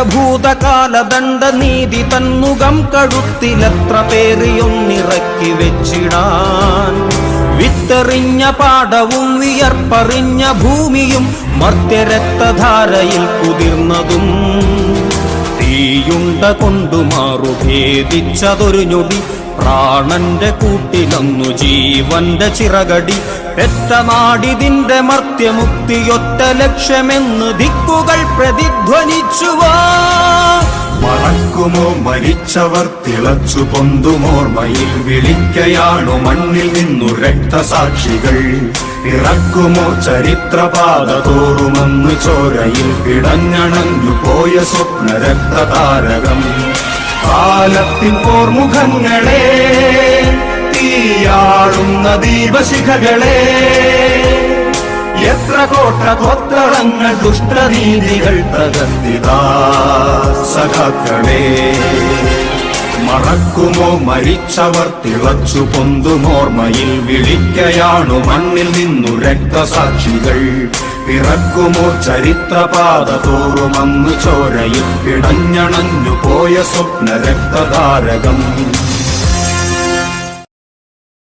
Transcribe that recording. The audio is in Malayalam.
ഭൂതകാലദണ്ഡ നീതി തന്നുകം കഴുത്തിലെത്ര പേറിയൊന്നിറക്കി വെച്ചിടാൻ. വിത്തെറിഞ്ഞ പാടവും വിയർപ്പറിഞ്ഞ ഭൂമിയും മർത്യരക്തധാരയിൽ കുതിർന്നതും. തീയുണ്ട കൊണ്ടുമാറു ഭേദിച്ചതൊരു ഞൊടി, പ്രാണന്റെ കൂട്ടിലൊന്നു ജീവന്റെ ചിറകടി. പെറ്റനാടിതിന്റെ മർത്യമുക്തിയൊറ്റ ലക്ഷ്യമെന്ന് ദിക്കുകൾ പ്രതിധ്വനിച്ചുവാ. മറക്കുമോ മരിച്ചവർ തിളച്ചു പൊന്തുമോർമ്മയിൽ, വിളിക്കയാണു മണ്ണിൽ നിന്നു രക്തസാക്ഷികൾ. പിറക്കുമോ ചരിത്രപാത തോറുമെന്ന് ചോരയിൽ പിടഞ്ഞണഞ്ഞു പോയ സ്വപ്ന രക്തതാരകം. കാലത്തിൻ പോർമുഖങ്ങളെ, തീയാളുന്ന ദീപശിഖകളെ, എത്ര കോട്ട കൊത്തളങ്ങൾ ദുഷ്ടനീതികൾ തകർത്തിതാ സഖാക്കളെ. മറക്കുമോ മരിച്ചവർ തിളച്ചു പൊന്തുമോർമ്മയിൽ, വിളിക്കയാണു മണ്ണിൽ നിന്നു രക്തസാക്ഷികൾ. പിറക്കുമോ ചരിത്രപാത തോറുമന്ന് ചോരയിൽ പിടഞ്ഞണഞ്ഞു പോയ സ്വപ്ന രക്തതാരകം.